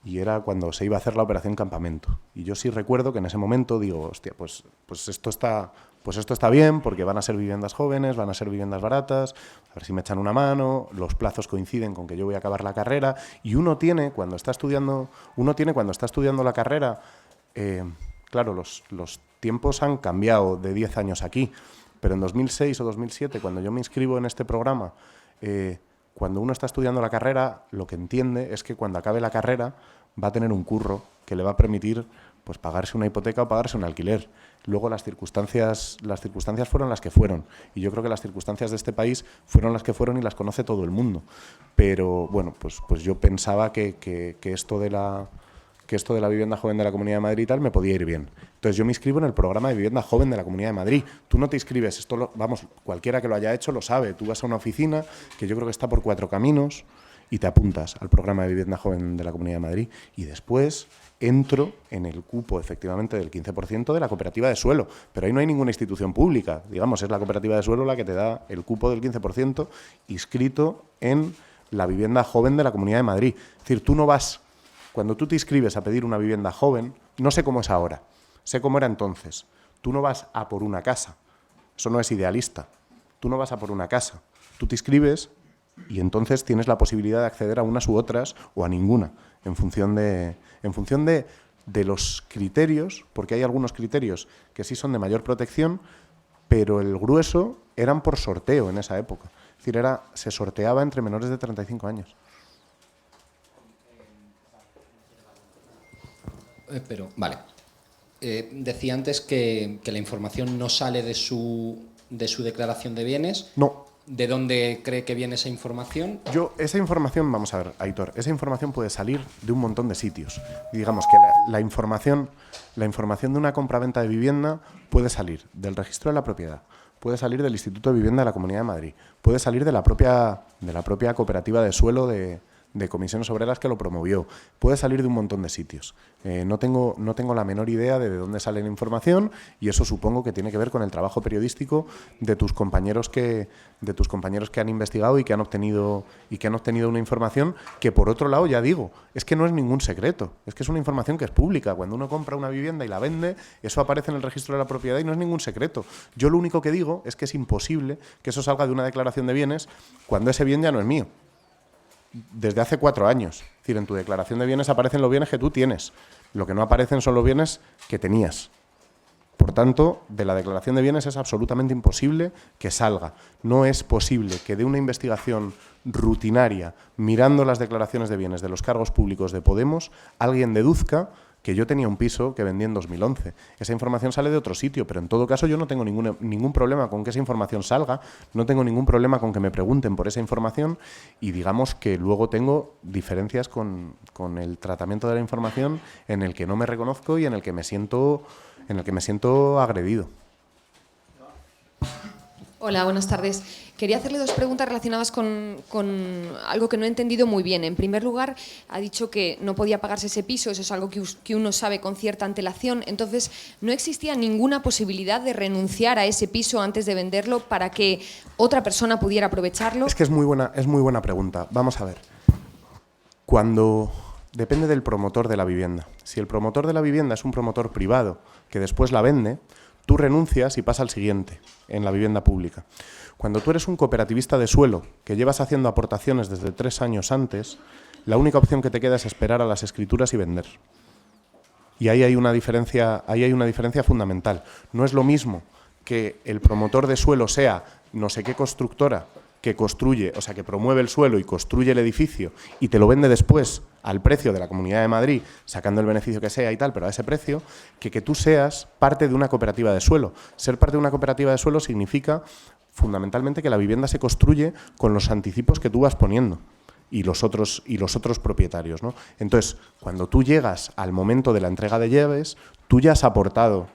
Y era cuando se iba a hacer la Operación Campamento. Y yo sí recuerdo que en ese momento digo, hostia, pues esto está bien, porque van a ser viviendas jóvenes, van a ser viviendas baratas, a ver si me echan una mano, los plazos coinciden con que yo voy a acabar la carrera, y uno tiene, cuando está estudiando la carrera, claro, los tiempos han cambiado de 10 años aquí, pero en 2006 o 2007, cuando yo me inscribo en este programa, cuando uno está estudiando la carrera, lo que entiende es que cuando acabe la carrera va a tener un curro que le va a permitir, pues, pagarse una hipoteca o pagarse un alquiler. Luego las circunstancias fueron las que fueron, y yo creo que las circunstancias de este país fueron las que fueron y las conoce todo el mundo. Pero bueno, pues yo pensaba que esto de la vivienda joven de la Comunidad de Madrid y tal me podía ir bien. Entonces yo me inscribo en el programa de vivienda joven de la Comunidad de Madrid. Tú no te inscribes, cualquiera que lo haya hecho lo sabe. Tú vas a una oficina que yo creo que está por 4 Caminos y te apuntas al programa de vivienda joven de la Comunidad de Madrid, y después entro en el cupo, efectivamente, del 15% de la cooperativa de suelo. Pero ahí no hay ninguna institución pública. Digamos, es la cooperativa de suelo la que te da el cupo del 15% inscrito en la vivienda joven de la Comunidad de Madrid. Es decir, tú no vas, cuando tú te inscribes a pedir una vivienda joven, no sé cómo es ahora, sé cómo era entonces. Tú no vas a por una casa. Eso no es idealista. Tú no vas a por una casa. Tú te inscribes y entonces tienes la posibilidad de acceder a unas u otras o a ninguna, en función de los criterios, porque hay algunos criterios que sí son de mayor protección, pero el grueso eran por sorteo en esa época. Es decir, se sorteaba entre menores de 35 años. Vale. Decía antes que la información no sale de su declaración de bienes. No. ¿De dónde cree que viene esa información? Esa información, vamos a ver, Aitor, esa información puede salir de un montón de sitios. Digamos que la información de una compraventa de vivienda puede salir del registro de la propiedad, puede salir del Instituto de Vivienda de la Comunidad de Madrid, puede salir de la propia cooperativa de suelo de de Comisiones Obreras que lo promovió. Puede salir de un montón de sitios. No tengo la menor idea de dónde sale la información y eso supongo que tiene que ver con el trabajo periodístico de tus compañeros que han investigado y que han obtenido una información que, por otro lado, ya digo, es que no es ningún secreto, es que es una información que es pública. Cuando uno compra una vivienda y la vende, eso aparece en el registro de la propiedad y no es ningún secreto. Yo lo único que digo es que es imposible que eso salga de una declaración de bienes cuando ese bien ya no es mío. Desde hace 4 años. Es decir, en tu declaración de bienes aparecen los bienes que tú tienes. Lo que no aparecen son los bienes que tenías. Por tanto, de la declaración de bienes es absolutamente imposible que salga. No es posible que de una investigación rutinaria, mirando las declaraciones de bienes de los cargos públicos de Podemos, alguien deduzca que yo tenía un piso que vendí en 2011. Esa información sale de otro sitio, pero en todo caso yo no tengo ningún problema con que esa información salga, no tengo ningún problema con que me pregunten por esa información y digamos que luego tengo diferencias con el tratamiento de la información en el que no me reconozco y en el que me siento agredido. Hola, buenas tardes. Quería hacerle 2 preguntas relacionadas con algo que no he entendido muy bien. En primer lugar, ha dicho que no podía pagarse ese piso, eso es algo que uno sabe con cierta antelación. Entonces, ¿no existía ninguna posibilidad de renunciar a ese piso antes de venderlo para que otra persona pudiera aprovecharlo? Es que es muy buena pregunta. Vamos a ver. Depende del promotor de la vivienda. Si el promotor de la vivienda es un promotor privado que después la vende, tú renuncias y pasa al siguiente, en la vivienda pública. Cuando tú eres un cooperativista de suelo que llevas haciendo aportaciones desde 3 años antes, la única opción que te queda es esperar a las escrituras y vender. Y ahí hay una diferencia fundamental. No es lo mismo que el promotor de suelo sea no sé qué constructora que construye, o sea, que promueve el suelo y construye el edificio y te lo vende después al precio de la Comunidad de Madrid, sacando el beneficio que sea y tal, pero a ese precio, que tú seas parte de una cooperativa de suelo. Ser parte de una cooperativa de suelo significa fundamentalmente que la vivienda se construye con los anticipos que tú vas poniendo y los otros propietarios, ¿no? Entonces, cuando tú llegas al momento de la entrega de llaves, tú ya has aportado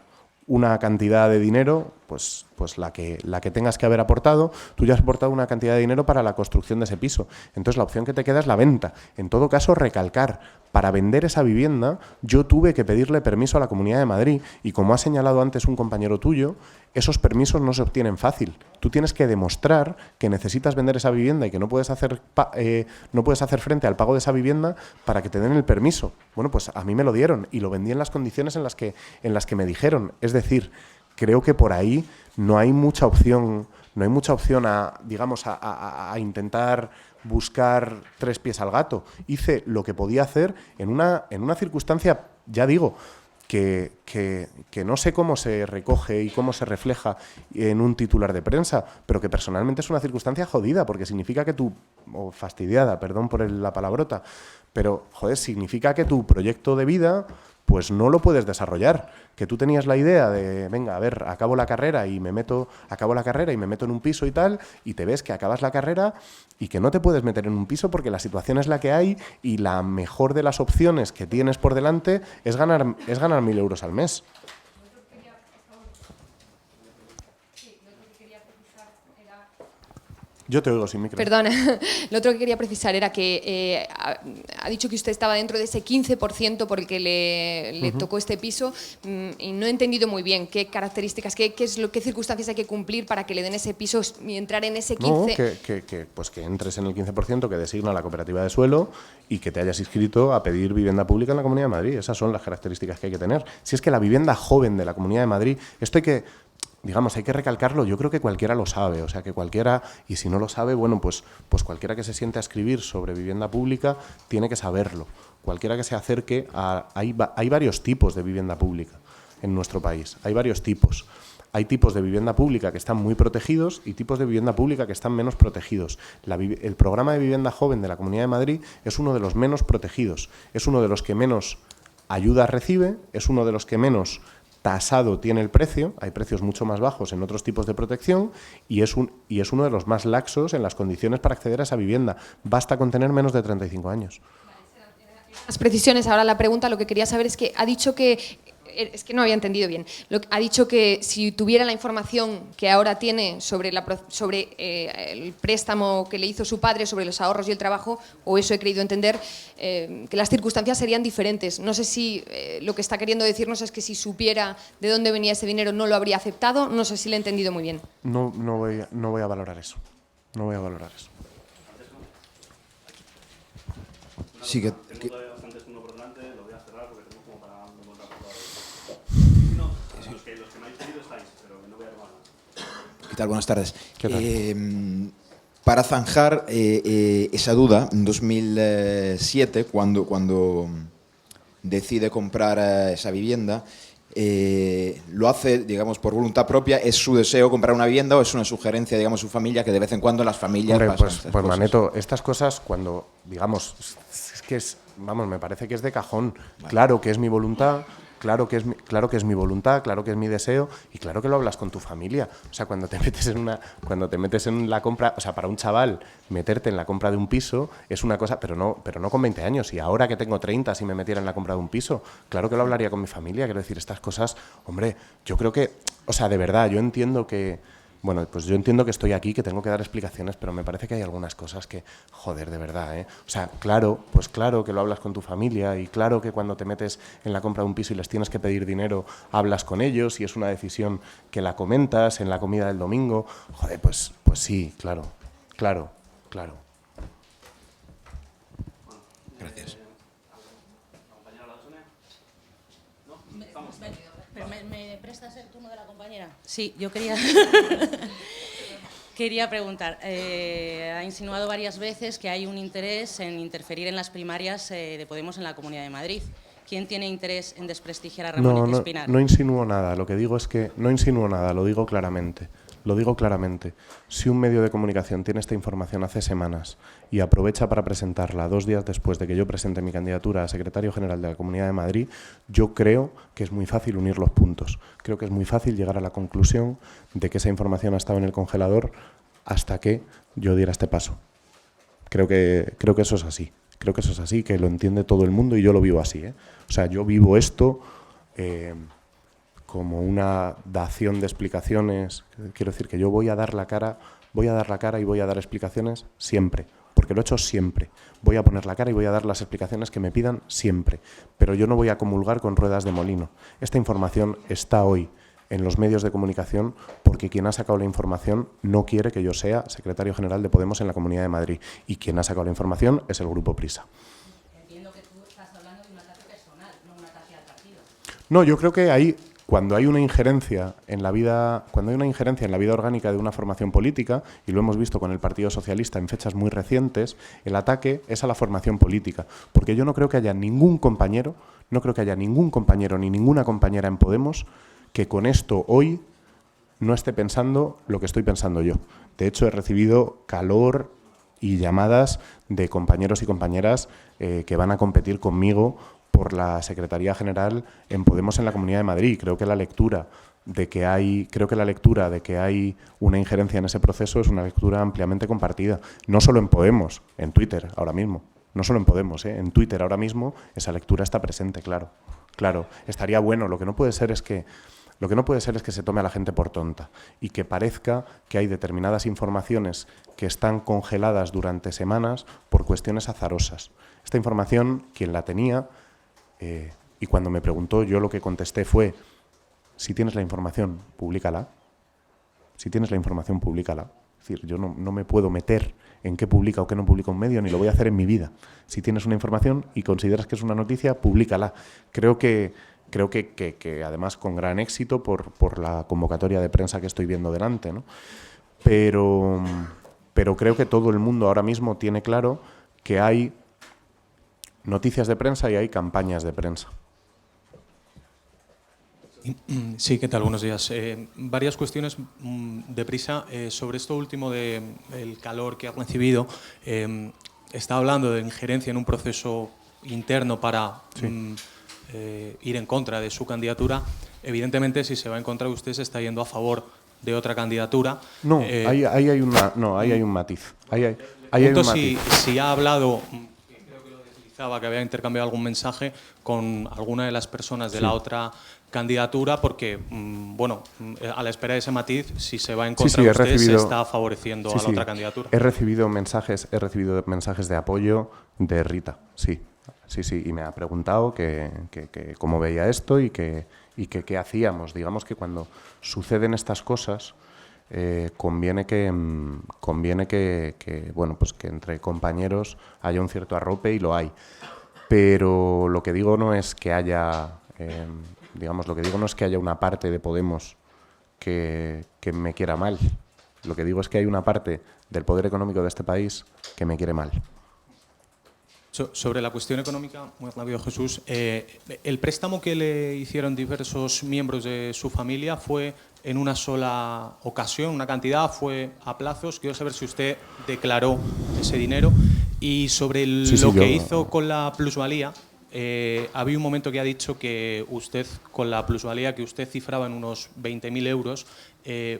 una cantidad de dinero, pues la que tengas que haber aportado, tú ya has aportado una cantidad de dinero para la construcción de ese piso. Entonces la opción que te queda es la venta. En todo caso, recalcar, para vender esa vivienda yo tuve que pedirle permiso a la Comunidad de Madrid y, como ha señalado antes un compañero tuyo, esos permisos no se obtienen fácil. Tú tienes que demostrar que necesitas vender esa vivienda y que no puedes hacer frente al pago de esa vivienda para que te den el permiso. Bueno, pues a mí me lo dieron y lo vendí en las condiciones en las que me dijeron. Es decir, creo que por ahí no hay mucha opción a intentar buscar 3 pies al gato. Hice lo que podía hacer en una circunstancia, ya digo, que no sé cómo se recoge y cómo se refleja en un titular de prensa, pero que personalmente es una circunstancia jodida, porque significa que o fastidiada, perdón por la palabrota, pero, joder, significa que tu proyecto de vida pues no lo puedes desarrollar. Que tú tenías la idea de, venga, a ver, acabo la carrera y me meto en un piso y tal, y te ves que acabas la carrera y que no te puedes meter en un piso porque la situación es la que hay y la mejor de las opciones que tienes por delante es ganar 1.000 euros al mes. Yo te oigo sin micro. Perdona, lo otro que quería precisar era que ha dicho que usted estaba dentro de ese 15% por el que le tocó este piso y no he entendido muy bien qué características, qué circunstancias hay que cumplir para que le den ese piso y entrar en ese 15%. No, pues que entres en el 15% que designa la cooperativa de suelo y que te hayas inscrito a pedir vivienda pública en la Comunidad de Madrid. Esas son las características que hay que tener. Si es que la vivienda joven de la Comunidad de Madrid, esto hay que recalcarlo, yo creo que cualquiera lo sabe, o sea que cualquiera, y si no lo sabe, bueno, pues cualquiera que se siente a escribir sobre vivienda pública tiene que saberlo. Cualquiera que se acerque hay varios tipos de vivienda pública en nuestro país, hay varios tipos. Hay tipos de vivienda pública que están muy protegidos y tipos de vivienda pública que están menos protegidos. El programa de vivienda joven de la Comunidad de Madrid es uno de los menos protegidos, es uno de los que menos ayuda recibe, es uno de los que menos tasado tiene el precio, hay precios mucho más bajos en otros tipos de protección y es uno de los más laxos en las condiciones para acceder a esa vivienda. Basta con tener menos de 35 años. Las precisiones, ahora la pregunta, lo que quería saber es que ha dicho que es que no había entendido bien. Ha dicho que si tuviera la información que ahora tiene sobre el préstamo que le hizo su padre, sobre los ahorros y el trabajo, o eso he creído entender, que las circunstancias serían diferentes. No sé si lo que está queriendo decirnos es que si supiera de dónde venía ese dinero no lo habría aceptado. No sé si le he entendido muy bien. No voy a valorar eso. No voy a valorar eso. Sí, que ¿Qué tal? Buenas tardes. ¿Qué tal? Para zanjar esa duda, en 2007, cuando decide comprar esa vivienda, lo hace, digamos, por voluntad propia. ¿Es su deseo comprar una vivienda o es una sugerencia, digamos, su familia, que de vez en cuando las familias Hombre, pasan pues estas cosas? Maneto, estas cosas cuando, digamos, vamos, me parece que es de cajón. Vale. Claro que es mi voluntad, claro que es mi voluntad, claro que es mi deseo y claro que lo hablas con tu familia. O sea, cuando te metes en la compra, o sea, para un chaval meterte en la compra de un piso es una cosa, pero no con 20 años. Y ahora que tengo 30, si me metiera en la compra de un piso, claro que lo hablaría con mi familia. Quiero decir, estas cosas, hombre, yo creo que, o sea, de verdad, yo entiendo que estoy aquí, que tengo que dar explicaciones, pero me parece que hay algunas cosas que, joder, de verdad, ¿eh? O sea, claro, pues claro que lo hablas con tu familia y claro que cuando te metes en la compra de un piso y les tienes que pedir dinero, hablas con ellos y es una decisión que la comentas en la comida del domingo. Joder, pues sí, claro. Gracias. Pero ¿me prestas el turno de la compañera? Sí, yo quería preguntar. Ha insinuado varias veces que hay un interés en interferir en las primarias de Podemos en la Comunidad de Madrid. ¿Quién tiene interés en desprestigiar a Ramón Espinar? No insinúo nada. Lo que digo es que no insinúo nada, lo digo claramente. Si un medio de comunicación tiene esta información hace semanas y aprovecha para presentarla 2 días después de que yo presente mi candidatura a secretario general de la Comunidad de Madrid, yo creo que es muy fácil unir los puntos. Creo que es muy fácil llegar a la conclusión de que esa información ha estado en el congelador hasta que yo diera este paso. Creo que eso es así. Creo que eso es así, que lo entiende todo el mundo y yo lo vivo así, ¿eh? O sea, yo vivo esto como una dación de explicaciones. Quiero decir que yo voy a dar la cara y voy a dar explicaciones siempre, porque lo he hecho siempre. Voy a poner la cara y voy a dar las explicaciones que me pidan siempre, pero yo no voy a comulgar con ruedas de molino. Esta información está hoy en los medios de comunicación porque quien ha sacado la información no quiere que yo sea secretario general de Podemos en la Comunidad de Madrid y quien ha sacado la información es el Grupo Prisa. Entiendo que tú estás hablando de un ataque personal, no un ataque al partido. No, yo creo que cuando hay una injerencia en la vida orgánica de una formación política, y lo hemos visto con el Partido Socialista en fechas muy recientes, el ataque es a la formación política, porque yo no creo que haya ningún compañero ni ninguna compañera en Podemos que con esto hoy no esté pensando lo que estoy pensando yo. De hecho, he recibido calor y llamadas de compañeros y compañeras que van a competir conmigo por la Secretaría General en Podemos en la Comunidad de Madrid. Creo que la lectura de que hay una injerencia en ese proceso es una lectura ampliamente compartida. No solo en Podemos, en Twitter ahora mismo. No solo en Podemos, en Twitter ahora mismo esa lectura está presente, claro. Claro, estaría bueno. Lo que no puede ser es que se tome a la gente por tonta y que parezca que hay determinadas informaciones que están congeladas durante semanas por cuestiones azarosas. Esta información, quien la tenía, y cuando me preguntó, yo lo que contesté fue: si tienes la información, públicala. Si tienes la información, públicala. Es decir, yo no me puedo meter en qué publica o qué no publica un medio, ni lo voy a hacer en mi vida. Si tienes una información y consideras que es una noticia, públicala. Creo que además con gran éxito por la convocatoria de prensa que estoy viendo delante, ¿no? Pero creo que todo el mundo ahora mismo tiene claro que hay noticias de prensa y hay campañas de prensa. Sí, ¿qué tal? Buenos días. Varias cuestiones de prisa. Sobre esto último del calor que ha recibido, está hablando de injerencia en un proceso interno para ir en contra de su candidatura. Evidentemente, si se va en contra de usted, se está yendo a favor de otra candidatura. No, ahí hay un matiz. Si ha hablado, creo que lo deslizaba, que había intercambiado algún mensaje con alguna de las personas de la otra candidatura porque, bueno, a la espera de ese matiz, si se va en contra sí, de usted, se está favoreciendo a la otra candidatura. He recibido mensajes de apoyo de Rita, sí, y me ha preguntado que cómo veía esto y que qué hacíamos. Digamos que cuando suceden estas cosas, conviene que bueno, pues que entre compañeros haya un cierto arrope, y lo hay. Pero lo que digo no es que haya, digamos, lo que digo no es que haya una parte de Podemos que me quiera mal. Lo que digo es que hay una parte del poder económico de este país que me quiere mal. Sobre la cuestión económica, muy rápido, Jesús, el préstamo que le hicieron diversos miembros de su familia fue en una sola ocasión, una cantidad, fue a plazos. Quiero saber si usted declaró ese dinero. Y sobre lo que hizo con la plusvalía, había un momento que ha dicho que usted, con la plusvalía que usted cifraba en unos 20.000 euros,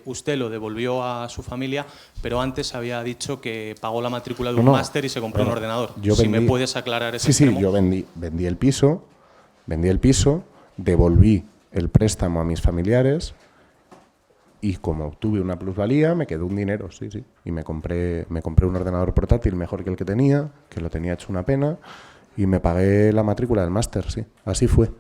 usted lo devolvió a su familia, pero antes había dicho que pagó la matrícula de un máster y se compró un ordenador. Si me puedes aclarar ese extremo. Sí, yo vendí el piso, devolví el préstamo a mis familiares y como obtuve una plusvalía me quedó un dinero, y me compré un ordenador portátil mejor que el que lo tenía hecho una pena, y me pagué la matrícula del máster, sí, así fue.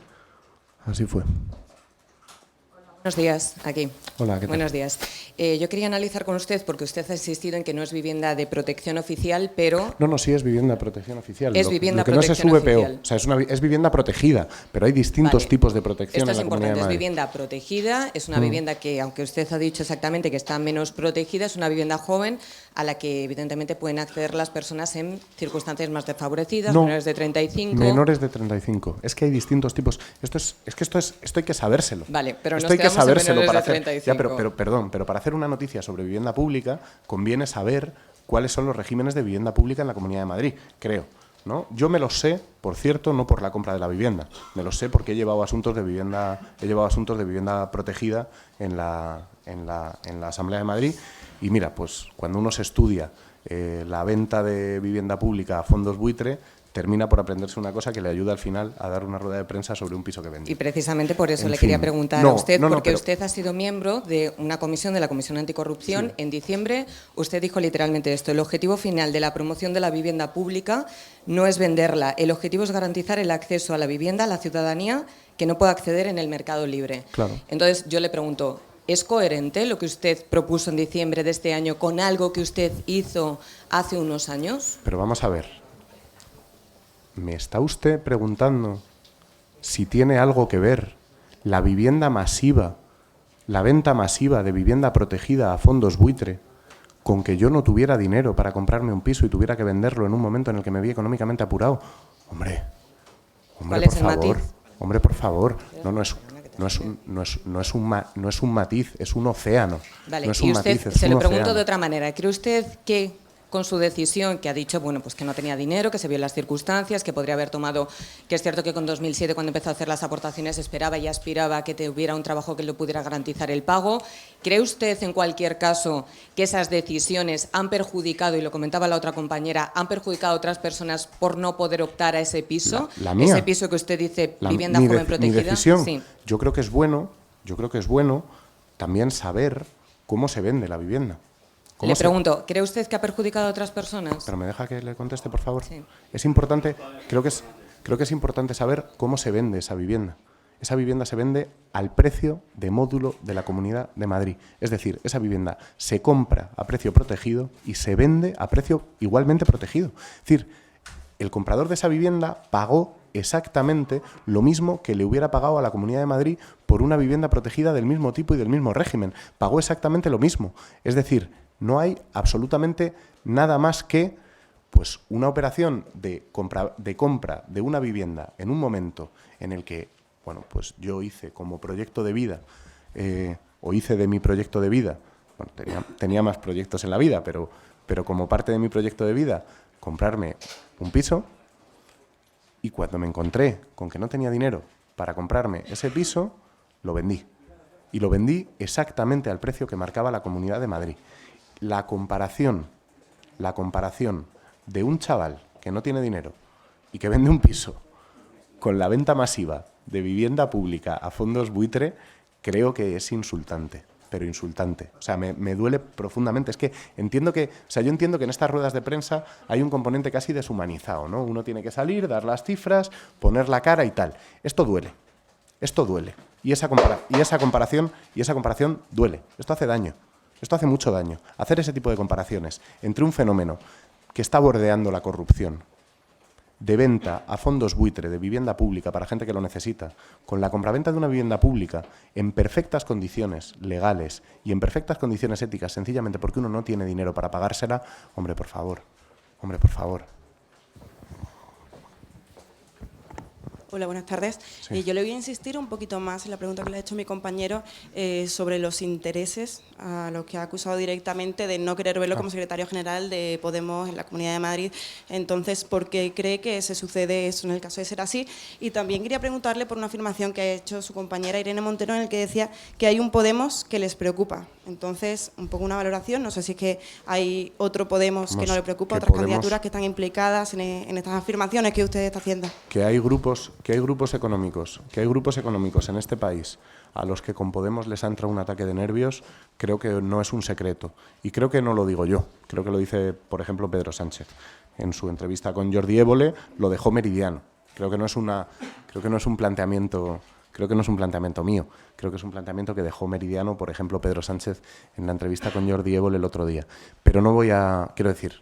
Buenos días, aquí. Hola, ¿qué tal? Buenos días. Yo quería analizar con usted, porque usted ha insistido en que no es vivienda de protección oficial, pero... No, sí es vivienda de protección oficial. Es vivienda lo que protección no es VPO, oficial. o sea, es vivienda protegida, pero hay distintos tipos de protección Esto en la Comunidad de es Madrid. importante, es vivienda protegida, es una vivienda que, aunque usted ha dicho exactamente que está menos protegida, es una vivienda joven a la que evidentemente pueden acceder las personas en circunstancias más desfavorecidas, menores de 35... Menores de 35. Es que hay distintos tipos. Esto hay que sabérselo. Vale, pero esto nos hay que quedamos en sabérselo menores para de 35. pero para hacer una noticia sobre vivienda pública conviene saber cuáles son los regímenes de vivienda pública en la Comunidad de Madrid, creo, ¿no? Yo me los sé, por cierto, no por la compra de la vivienda, me los sé porque he llevado asuntos de vivienda protegida en la Asamblea de Madrid. Y mira, pues cuando uno se estudia la venta de vivienda pública a fondos buitre, termina por aprenderse una cosa que le ayuda al final a dar una rueda de prensa sobre un piso que vende. Y precisamente por eso le quería preguntar a usted, porque usted ha sido miembro de una comisión, de la Comisión Anticorrupción. En diciembre usted dijo literalmente esto: el objetivo final de la promoción de la vivienda pública no es venderla, el objetivo es garantizar el acceso a la vivienda a la ciudadanía que no pueda acceder en el mercado libre. Claro. Entonces yo le pregunto, ¿es coherente lo que usted propuso en diciembre de este año con algo que usted hizo hace unos años? Pero vamos a ver. ¿Me está usted preguntando si tiene algo que ver la vivienda masiva, la venta masiva de vivienda protegida a fondos buitre, con que yo no tuviera dinero para comprarme un piso y tuviera que venderlo en un momento en el que me vi económicamente apurado? Hombre, por favor. Hombre, por favor. No es un matiz, es un océano. Vale, no es y un usted, matiz, es se un lo pregunto océano. de otra manera, ¿cree usted que con su decisión, que ha dicho bueno, pues que no tenía dinero, que se vio en las circunstancias, que podría haber tomado, que es cierto que con 2007 cuando empezó a hacer las aportaciones esperaba y aspiraba a que tuviera un trabajo que le pudiera garantizar el pago? ¿Cree usted en cualquier caso que esas decisiones han perjudicado, y lo comentaba la otra compañera, han perjudicado a otras personas por no poder optar a ese piso? La mía. Ese piso que usted dice vivienda joven protegida. Mi decisión, sí. yo creo que es bueno también saber cómo se vende la vivienda. Le pregunto, ¿cree usted que ha perjudicado a otras personas? Pero me deja que le conteste, por favor. Sí. Es importante, creo que es importante saber cómo se vende esa vivienda. Esa vivienda se vende al precio de módulo de la Comunidad de Madrid. Es decir, esa vivienda se compra a precio protegido y se vende a precio igualmente protegido. Es decir, el comprador de esa vivienda pagó exactamente lo mismo que le hubiera pagado a la Comunidad de Madrid por una vivienda protegida del mismo tipo y del mismo régimen. Pagó exactamente lo mismo. Es decir, no hay absolutamente nada más que pues, una operación de compra de una vivienda en un momento en el que bueno, pues yo hice como proyecto de vida, o hice de mi proyecto de vida, bueno, tenía más proyectos en la vida, pero como parte de mi proyecto de vida, comprarme un piso, y cuando me encontré con que no tenía dinero para comprarme ese piso, lo vendí. Y lo vendí exactamente al precio que marcaba la Comunidad de Madrid. La comparación de un chaval que no tiene dinero y que vende un piso con la venta masiva de vivienda pública a fondos buitre creo que es insultante, pero insultante. O sea, me duele profundamente. Es que entiendo que, o sea, yo entiendo que en estas ruedas de prensa hay un componente casi deshumanizado, ¿no? Uno tiene que salir, dar las cifras, poner la cara y tal. Esto duele. Esto duele. Y esa comparación duele. Esto hace daño. Esto hace mucho daño. Hacer ese tipo de comparaciones entre un fenómeno que está bordeando la corrupción, de venta a fondos buitre de vivienda pública para gente que lo necesita, con la compraventa de una vivienda pública en perfectas condiciones legales y en perfectas condiciones éticas, sencillamente porque uno no tiene dinero para pagársela, hombre, por favor. Hombre, por favor. Hola, buenas tardes. Sí. Yo le voy a insistir un poquito más en la pregunta que le ha hecho mi compañero sobre los intereses a los que ha acusado directamente de no querer verlo como secretario general de Podemos en la Comunidad de Madrid. Entonces, ¿por qué cree que se sucede eso en el caso de ser así? Y también quería preguntarle por una afirmación que ha hecho su compañera Irene Montero en el que decía que hay un Podemos que les preocupa. Entonces, un poco una valoración, no sé si es que hay otro Podemos que no le preocupa, otras candidaturas que están implicadas en estas afirmaciones que usted está haciendo. Que hay grupos económicos en este país a los que con Podemos les ha entrado un ataque de nervios, creo que no es un secreto. Y creo que no lo digo yo, creo que lo dice, por ejemplo, Pedro Sánchez. En su entrevista con Jordi Évole lo dejó meridiano. Creo que no es un planteamiento mío, creo que es un planteamiento que dejó meridiano, por ejemplo, Pedro Sánchez en la entrevista con Jordi Évole el otro día. Pero no voy a, quiero decir,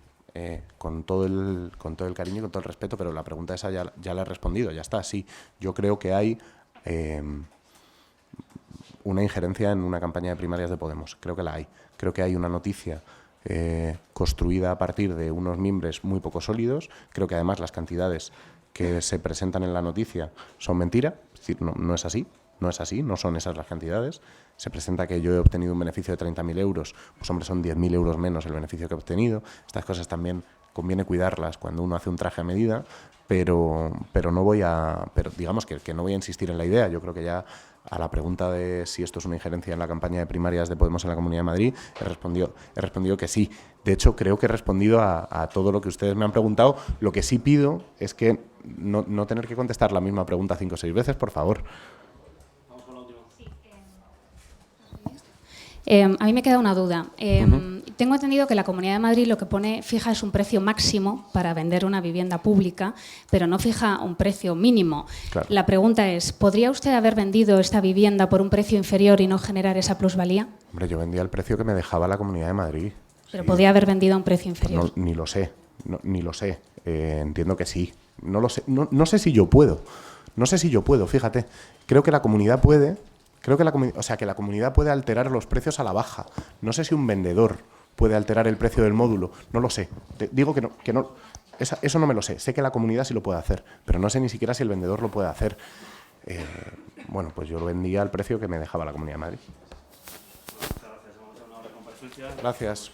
con todo el cariño y con todo el respeto, pero la pregunta esa ya la he respondido, ya está, sí. Yo creo que hay una injerencia en una campaña de primarias de Podemos, creo que la hay. Creo que hay una noticia construida a partir de unos mimbres muy poco sólidos, creo que además las cantidades que se presentan en la noticia son mentira, es decir, no es así. No es así, no son esas las cantidades. Se presenta que yo he obtenido un beneficio de 30.000 euros, pues hombre, son 10.000 euros menos el beneficio que he obtenido. Estas cosas también conviene cuidarlas cuando uno hace un traje a medida, pero digamos que no voy a insistir en la idea. Yo creo que ya a la pregunta de si esto es una injerencia en la campaña de primarias de Podemos en la Comunidad de Madrid, he respondido que sí. De hecho, creo que he respondido a todo lo que ustedes me han preguntado. Lo que sí pido es que no tener que contestar la misma pregunta 5 o 6 veces, por favor. A mí me queda una duda. Tengo entendido que la Comunidad de Madrid lo que fija es un precio máximo para vender una vivienda pública, pero no fija un precio mínimo. Claro. La pregunta es, ¿podría usted haber vendido esta vivienda por un precio inferior y no generar esa plusvalía? Hombre, yo vendía el precio que me dejaba la Comunidad de Madrid. Pero sí. ¿Podría haber vendido a un precio inferior? Ni lo sé, ni lo sé. Entiendo que sí. No lo sé. No sé si yo puedo. No sé si yo puedo, fíjate. Creo que la comunidad puede... que la comunidad puede alterar los precios a la baja. No sé si un vendedor puede alterar el precio del módulo. No lo sé. Te digo que no. Eso no me lo sé. Sé que la comunidad sí lo puede hacer, pero no sé ni siquiera si el vendedor lo puede hacer. Bueno, pues yo lo vendía al precio que me dejaba la Comunidad de Madrid. Muchas gracias. Hemos terminado la comparecencia. Gracias.